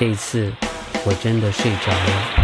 这一次我真的睡着了。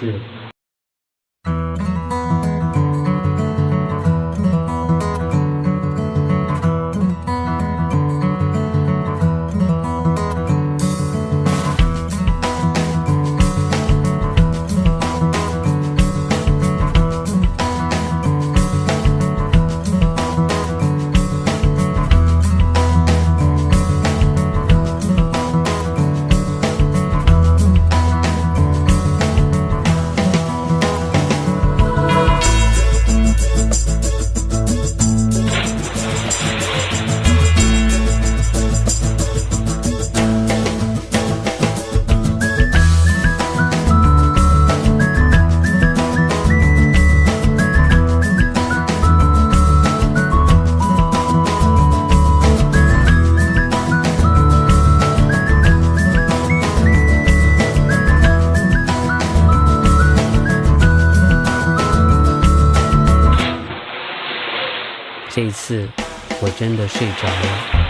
次，这一次我真的睡着了。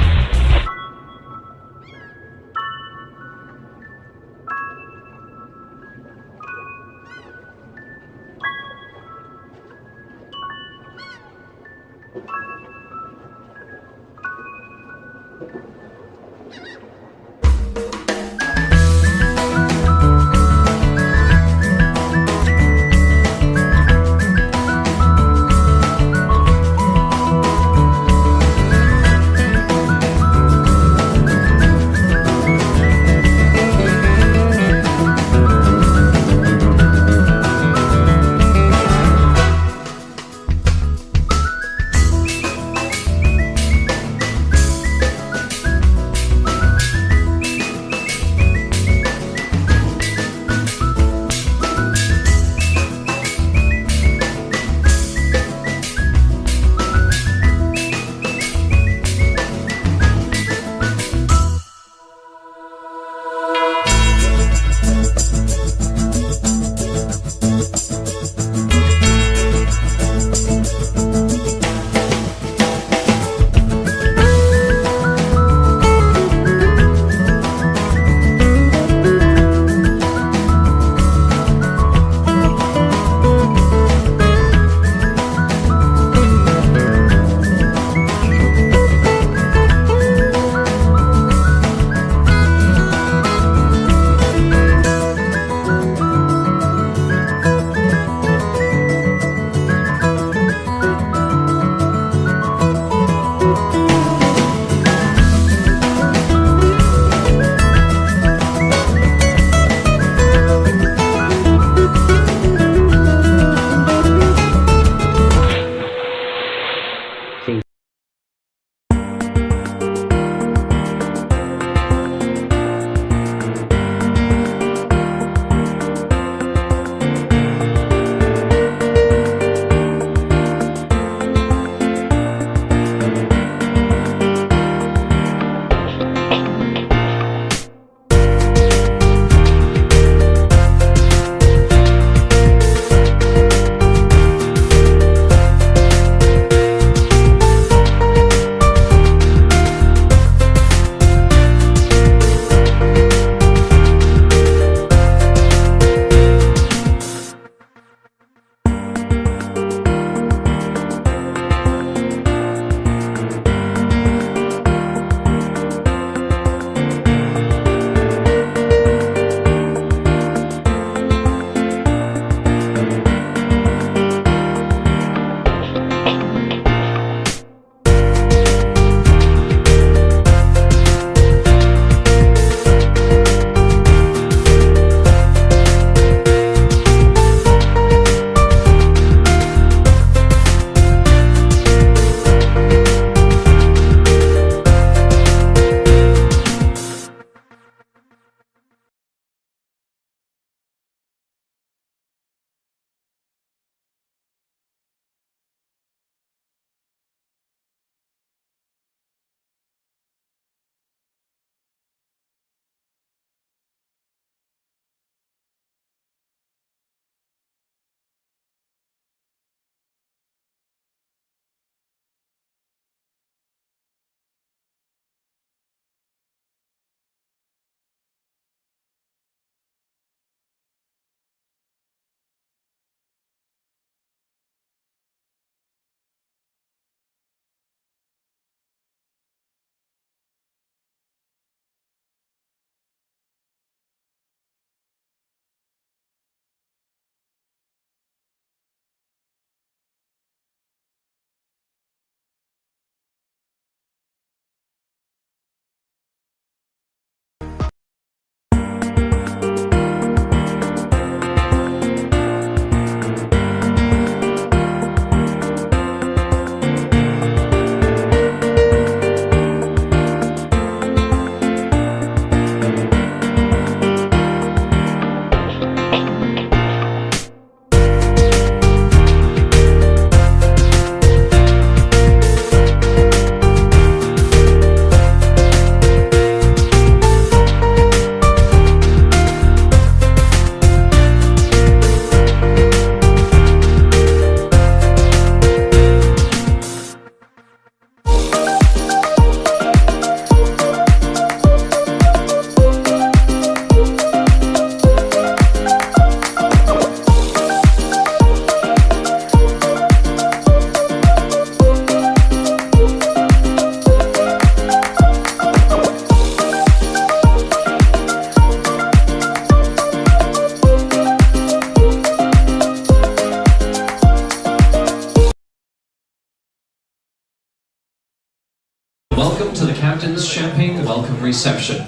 captain's champagne welcome reception.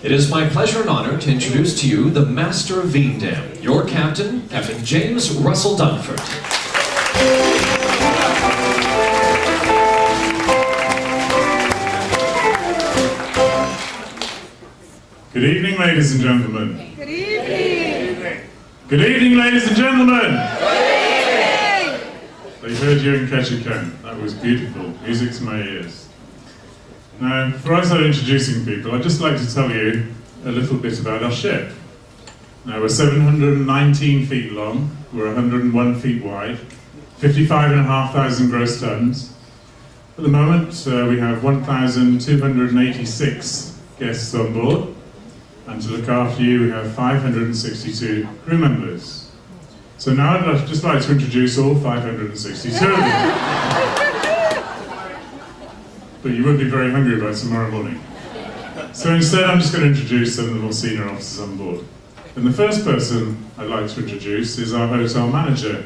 It is my pleasure and honor to introduce to you the Master of Veendam, your captain, Captain James Russell Dunford. Good evening, ladies and gentlemen. Good evening. Good evening, ladies and gentlemen. Good evening. They heard you in Ketchikan. That was beautiful. Music to my ears. Now, before I start introducing people, I'd just like to tell you a little bit about our ship. Now, we're 719 feet long, we're 101 feet wide, 55,500 gross tons. At the moment, we have 1,286 guests on board. And to look after you, we have 562 crew members. So now I'd just like to introduce all 562 of them. But you would be very hungry by tomorrow morning. So instead, I'm just going to introduce some of the more senior officers on board. And the first person I'd like to introduce is our hotel manager.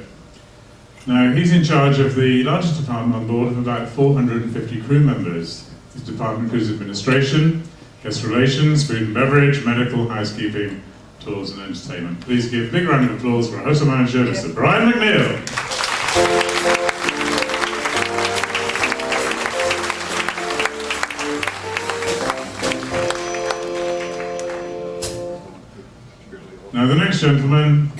Now, he's in charge of the largest department on board of about 450 crew members. His department includes administration, guest relations, food and beverage, medical, housekeeping, tours and entertainment. Please give a big round of applause for our hotel manager, Mr. Brian McNeil. Now the next gentleman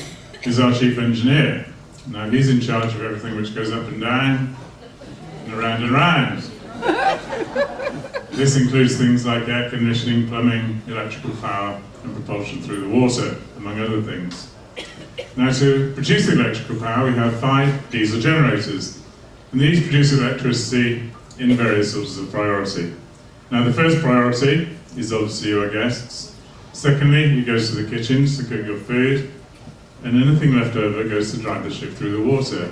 is our chief engineer. Now he's in charge of everything which goes up and down, and around and round. This includes things like air conditioning, plumbing, electrical power, and propulsion through the water, among other things. Now, to produce the electrical power, we have 5 diesel generators, and these produce electricity in various orders of priority. Now, the first priority is obviously your guests. Secondly, it goes to the kitchens to cook your food, and anything left over goes to drive the ship through the water.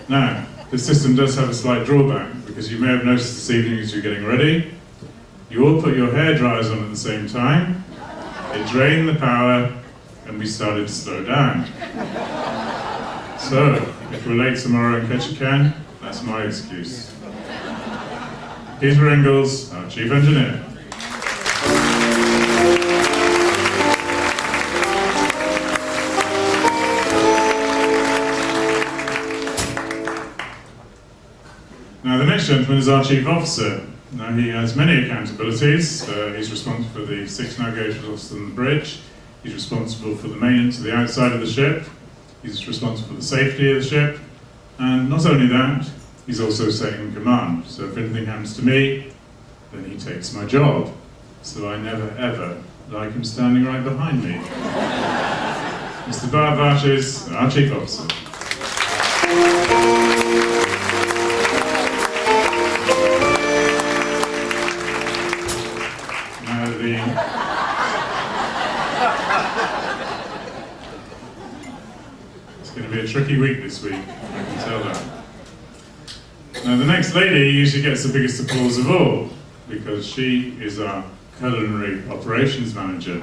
Now, the system does have a slight drawback, because you may have noticed this evening as you're getting ready, you all put your hair dryers on at the same time, it drained the power, and we started to slow down. So, if we're late tomorrow in Ketchikan, that's my excuse. Peter Ingalls, our chief engineer. Now the next gentleman is our chief officer. Now he has many accountabilities. He's responsible for the 6 navigations on the bridge. He's responsible for the maintenance of the outside of the ship. He's responsible for the safety of the ship. And not only that, he's also second in command. So if anything happens to me, then he takes my job. So I never ever like him standing right behind me. Mr. Bart Varches, our chief officer. It's going to be a tricky week this week, I can tell that. Now the next lady usually gets the biggest applause of all, because she is our culinary operations manager.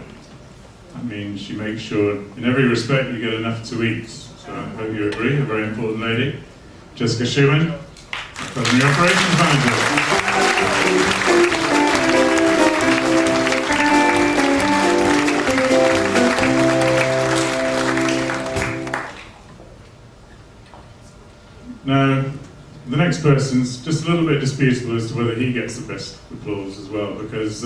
That means she makes sure, in every respect, you get enough to eat. So I hope you agree, a very important lady. Jessica Schumann, culinary operations manager. Now, the next person's just a little bit disputable as to whether he gets the best applause as well, because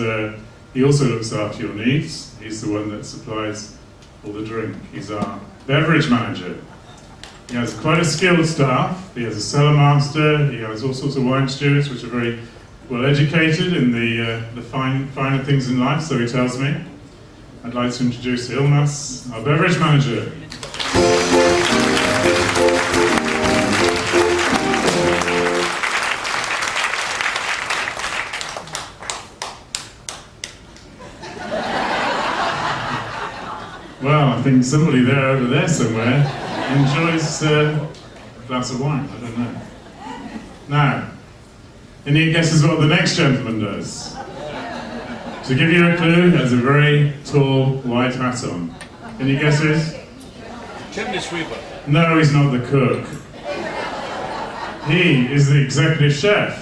he also looks after your needs. He's the one that supplies all the drink. He's our beverage manager. He has quite a skilled staff. He has a cellar master. He has all sorts of wine stewards, which are very well educated in the finer things in life, so he tells me. I'd like to introduce Ilmas, our beverage manager. Well, I think somebody there over there somewhere enjoys a glass of wine. I don't know. Now, any guesses what the next gentleman does? To give you a clue, he has a very tall white hat on. Any guesses? Chimney sweeper. No, he's not the cook. He is the executive chef.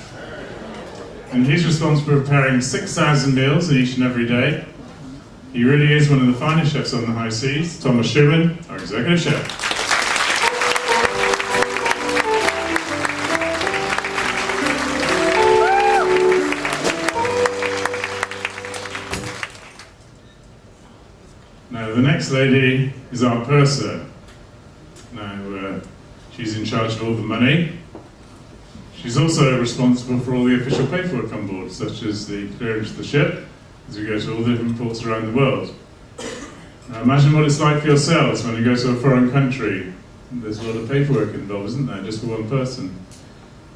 and he's responsible for preparing 6,000 meals each and every day. He really is one of the finest chefs on the high seas. Thomas Schumann, our executive chef. Now, the next lady is our purser. Now, she's in charge of all the money. She's also responsible for all the official paperwork on board, such as the clearance of the ship, as we go to all the different ports around the world. Now, imagine what it's like for yourselves when you go to a foreign country. There's a lot of paperwork involved, isn't there, just for one person?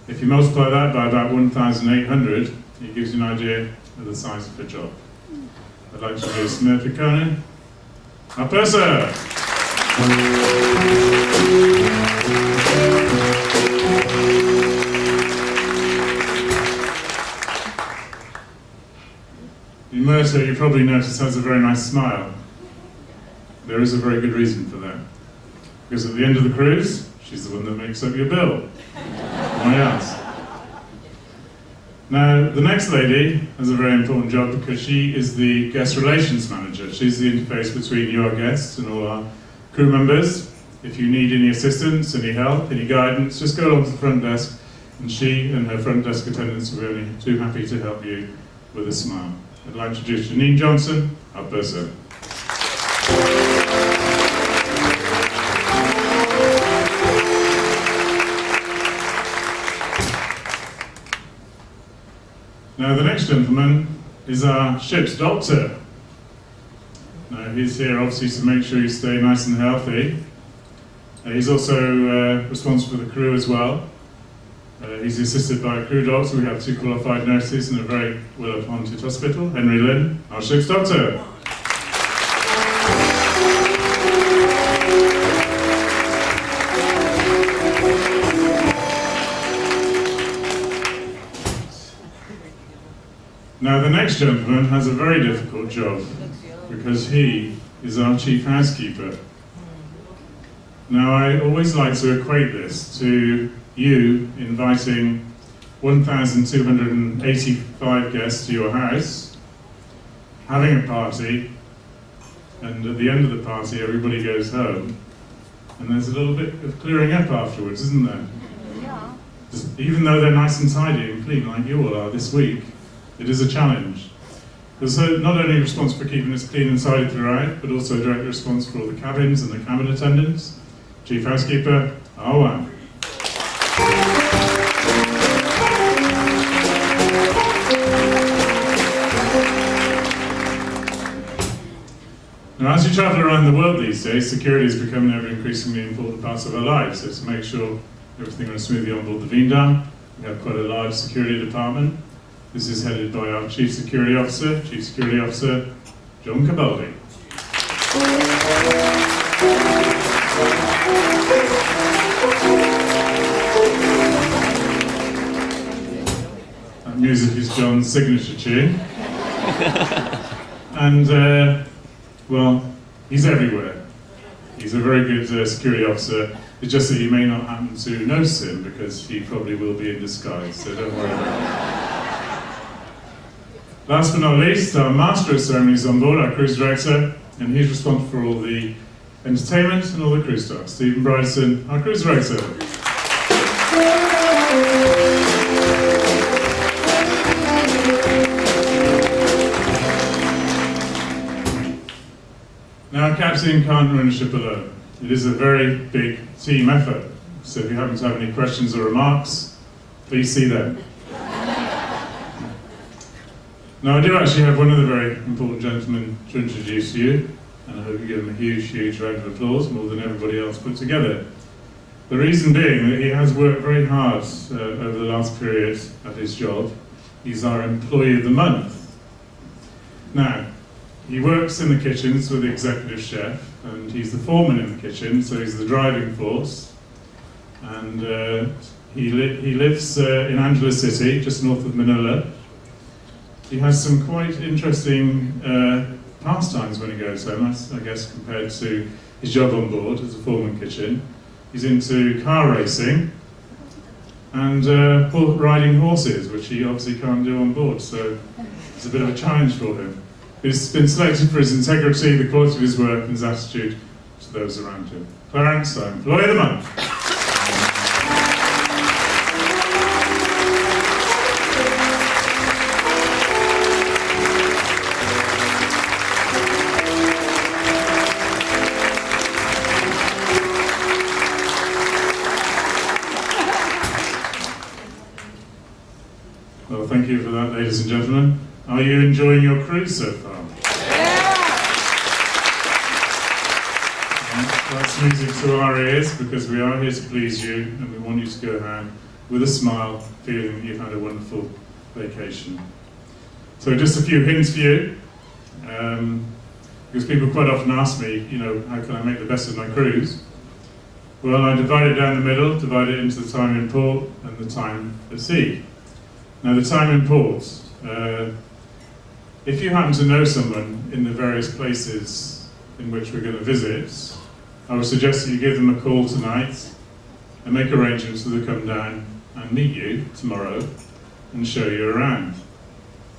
If you multiply that by about 1,800, it gives you an idea of the size of the job. I'd like to introduce Murphy Conan, our purser. Murta, you probably noticed, has a very nice smile. There is a very good reason for that. Because at the end of the cruise, she's the one that makes up your bill. Why else? Now, the next lady has a very important job because she is the guest relations manager. She's the interface between you, our guests, and all our crew members. If you need any assistance, any help, any guidance, just go along to the front desk, and she and her front desk attendants will be only too happy to help you with a smile. I'd like to introduce Janine Johnson, our purser. Now, the next gentleman is our ship's doctor. Now, he's here obviously to make sure you stay nice and healthy. He's also responsible for the crew as well. He's assisted by a crew doctor. We have 2 qualified nurses in a very well-appointed hospital. Henry Lynn, our ship's doctor. Now, the next gentleman has a very difficult job because he is our chief housekeeper. Now, I always like to equate this to you inviting 1,285 guests to your house, having a party, and at the end of the party everybody goes home, and there's a little bit of clearing up afterwards, isn't there? Yeah. Even though they're nice and tidy and clean like you all are this week, it is a challenge. Because not only responsible for keeping us clean and tidy throughout, but also directly responsible for all the cabins and the cabin attendants. Chief Housekeeper, R1. Now, as you travel around the world these days, security is becoming an ever-increasingly important part of our lives. So to make sure everything runs smoothly on board the Veendam, we have quite a large security department. This is headed by our Chief Security Officer, John Cabaldi. That music is John's signature tune. And, well, he's everywhere. He's a very good security officer. It's just that you may not happen to notice him because he probably will be in disguise, so don't worry about it. Last but not least, our Master of Ceremonies on board, our Cruise Director, and he's responsible for all the entertainment and all the cruise staff. Stephen Bryson, our Cruise Director. Now, a captain can't run a ship alone. It is a very big team effort. So if you happen to have any questions or remarks, please see them. Now, I do actually have one other very important gentleman to introduce to you, and I hope you give him a huge, huge round of applause, more than everybody else put together. The reason being that he has worked very hard over the last period at his job. He's our Employee of the Month. Now, he works in the kitchens with the executive chef, and he's the foreman in the kitchen, so he's the driving force. And he lives in Angela City, just north of Manila. He has some quite interesting pastimes when he goes home, I guess, compared to his job on board as a foreman kitchen. He's into car racing, and riding horses, which he obviously can't do on board, so it's a bit of a challenge for him. He's been selected for his integrity, the quality of his work and his attitude to those around him. Clarence, Employee of the Month. Well, thank you for that, ladies and gentlemen. Are you enjoying your cruise so far? That's music to our ears, because we are here to please you and we want you to go home with a smile, feeling that you've had a wonderful vacation. So just a few hints for you, because people quite often ask me, how can I make the best of my cruise? Well, I divide it down the middle, divide it into the time in port and the time at sea. Now, the time in port, if you happen to know someone in the various places in which we're going to visit, I would suggest that you give them a call tonight and make arrangements so they come down and meet you tomorrow and show you around.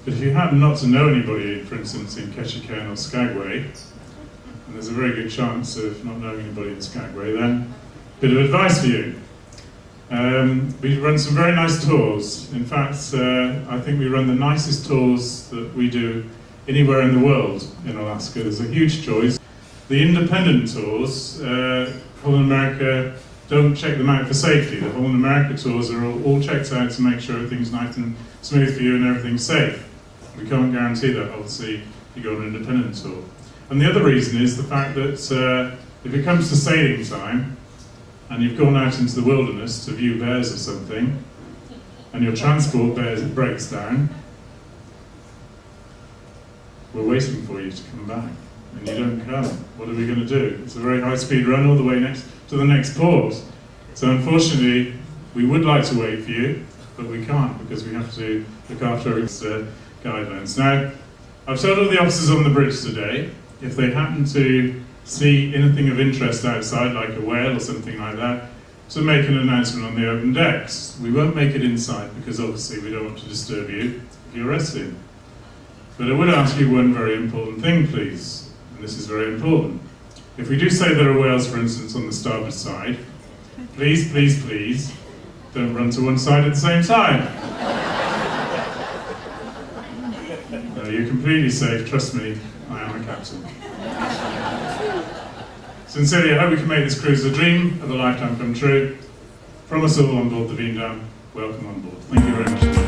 But if you happen not to know anybody, for instance, in Ketchikan or Skagway, and there's a very good chance of not knowing anybody in Skagway, then a bit of advice for you. We run some very nice tours. In fact, I think we run the nicest tours that we do anywhere in the world in Alaska. There's a huge choice. The independent tours, Holland America, don't check them out for safety. The Holland America tours are all checked out to make sure everything's nice and smooth for you and everything's safe. We can't guarantee that, obviously, if you go on an independent tour. And the other reason is the fact that if it comes to sailing time, and you've gone out into the wilderness to view bears or something, and your transport breaks down, we're waiting for you to come back, and you don't come. What are we going to do? It's a very high-speed run all the way to the next port. So unfortunately, we would like to wait for you, but we can't, because we have to look after our guidelines. Now, I've told all the officers on the bridge today, if they happen to see anything of interest outside, like a whale or something like that, to make an announcement on the open decks. We won't make it inside, because obviously we don't want to disturb you if you're resting. But I would ask you one very important thing, please, and this is very important. If we do say there are whales, for instance, on the starboard side, please, please, please, don't run to one side at the same time. No, you're completely safe, trust me, I am a captain. Sincerely, I hope we can make this cruise a dream of a lifetime come true. From us all on board the Veendam, welcome on board. Thank you very much.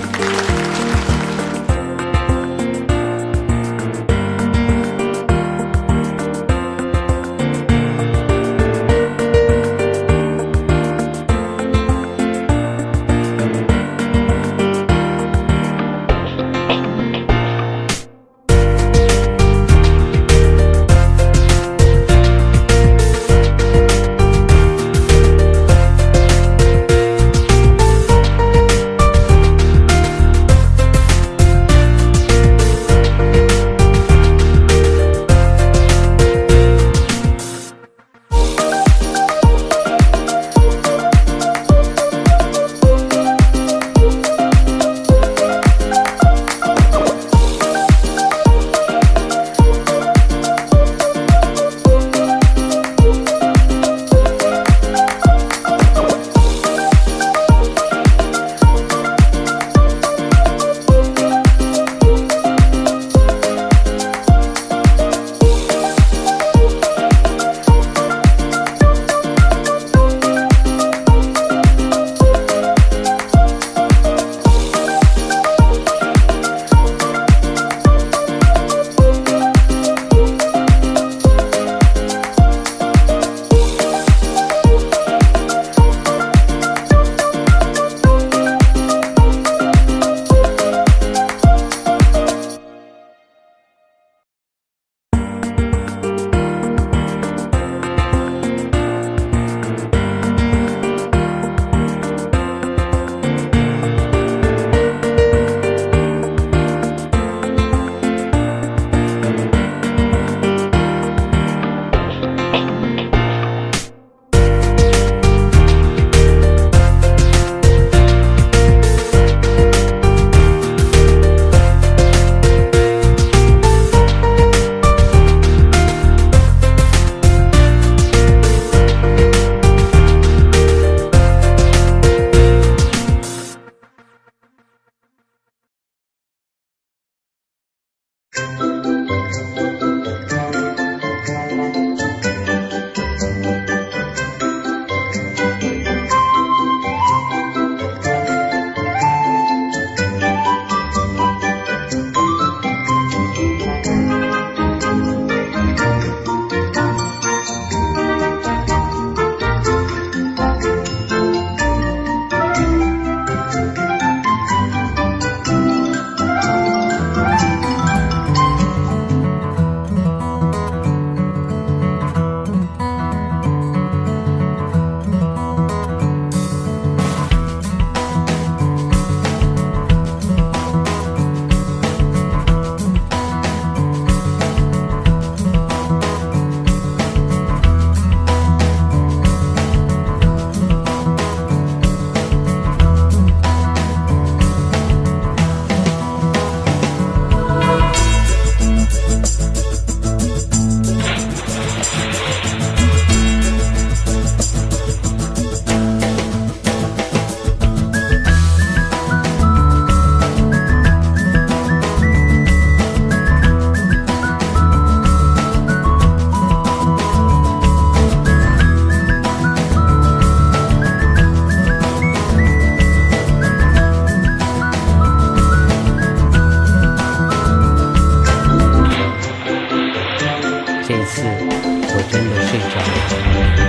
次我真的睡着了。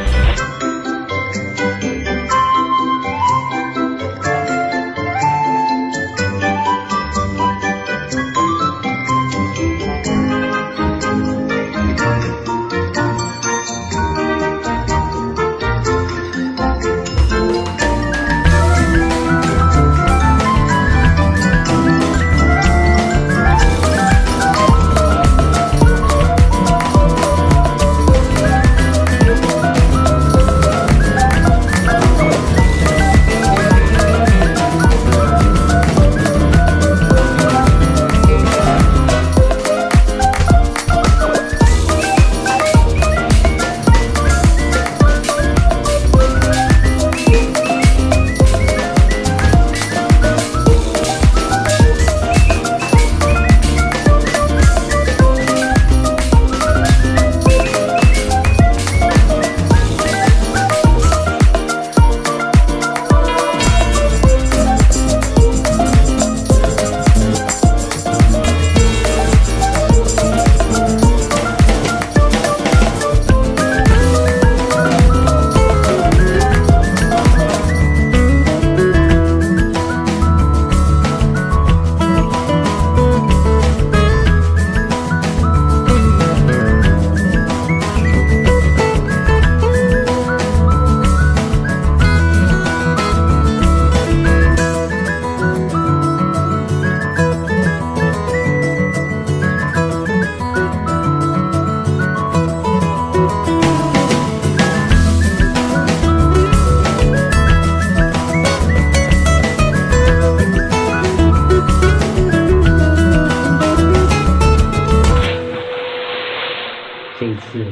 这一次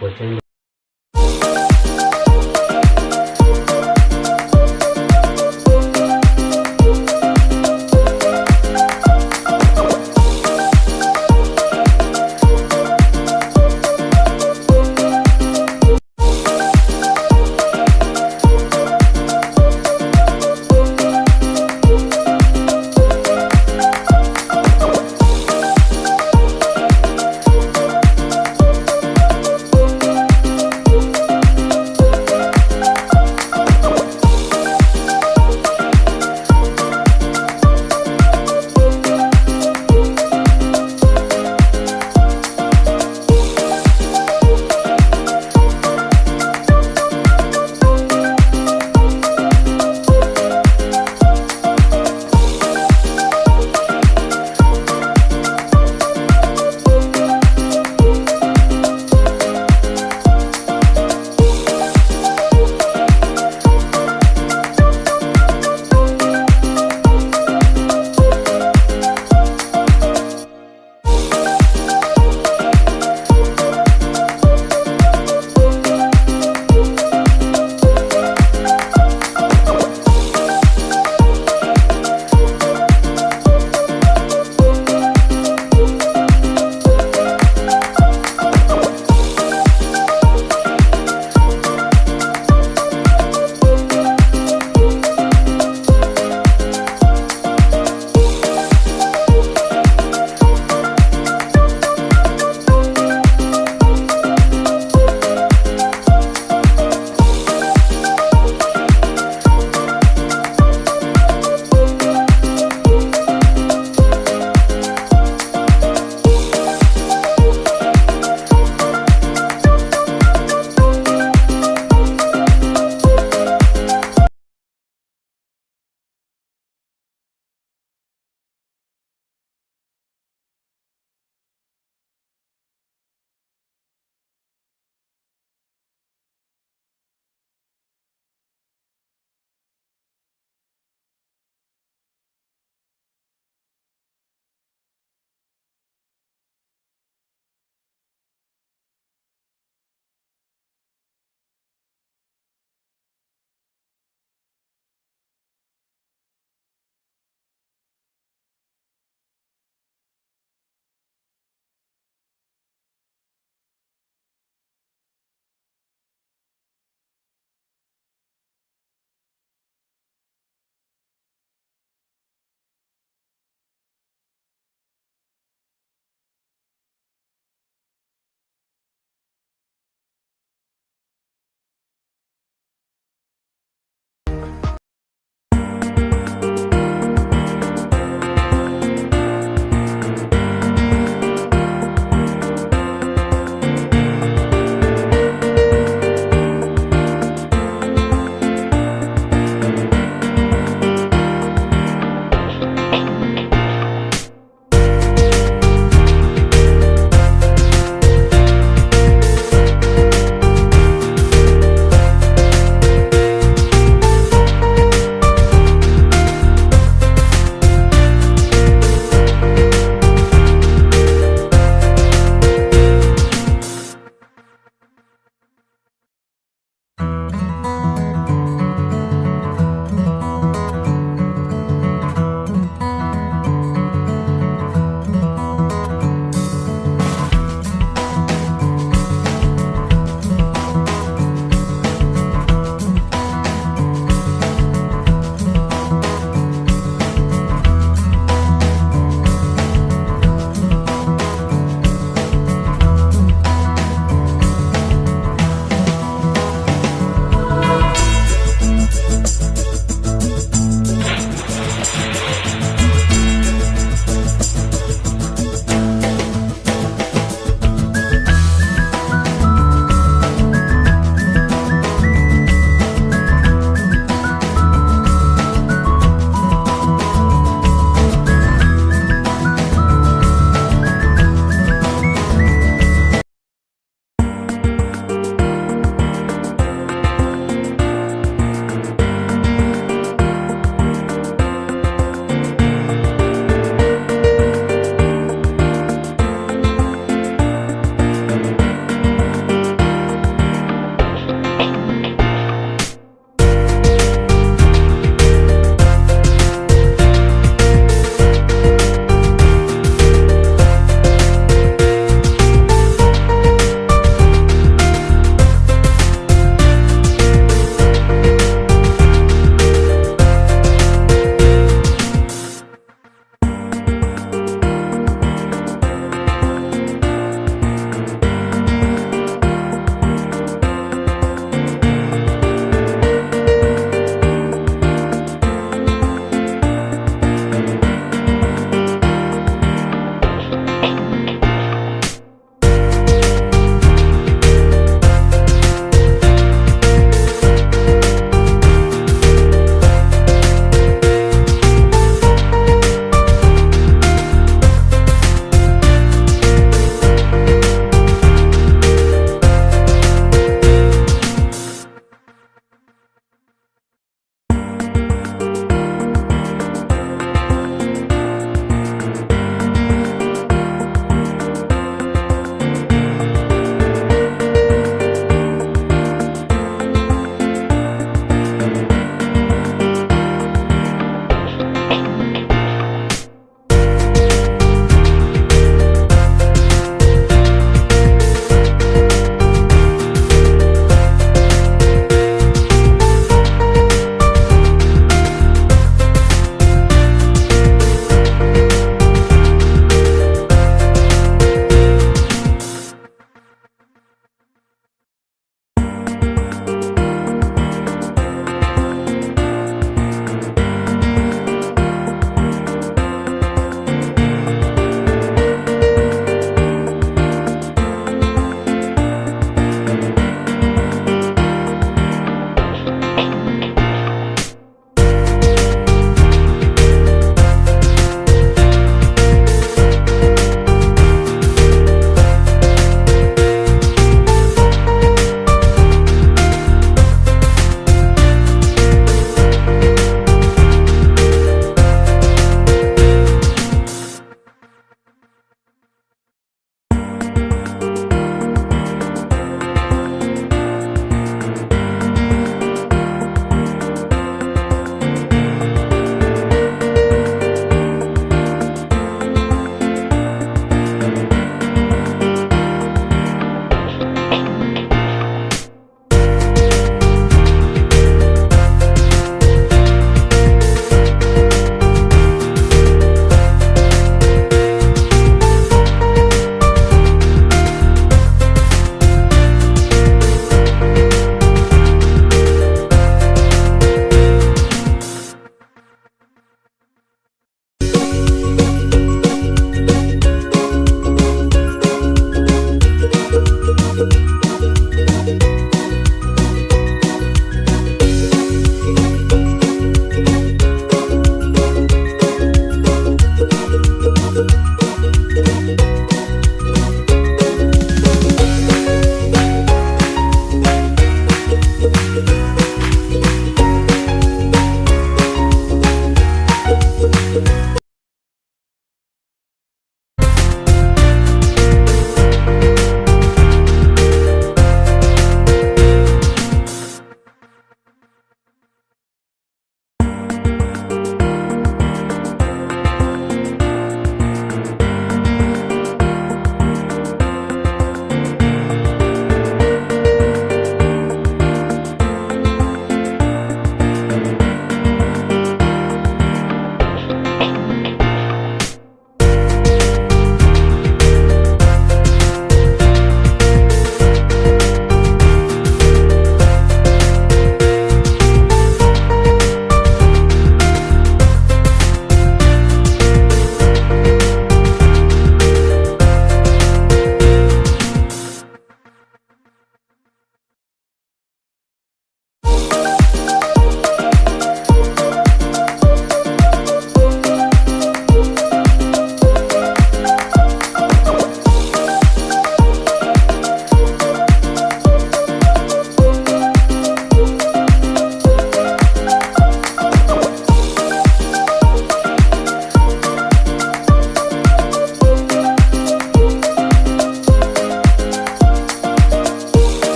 我真的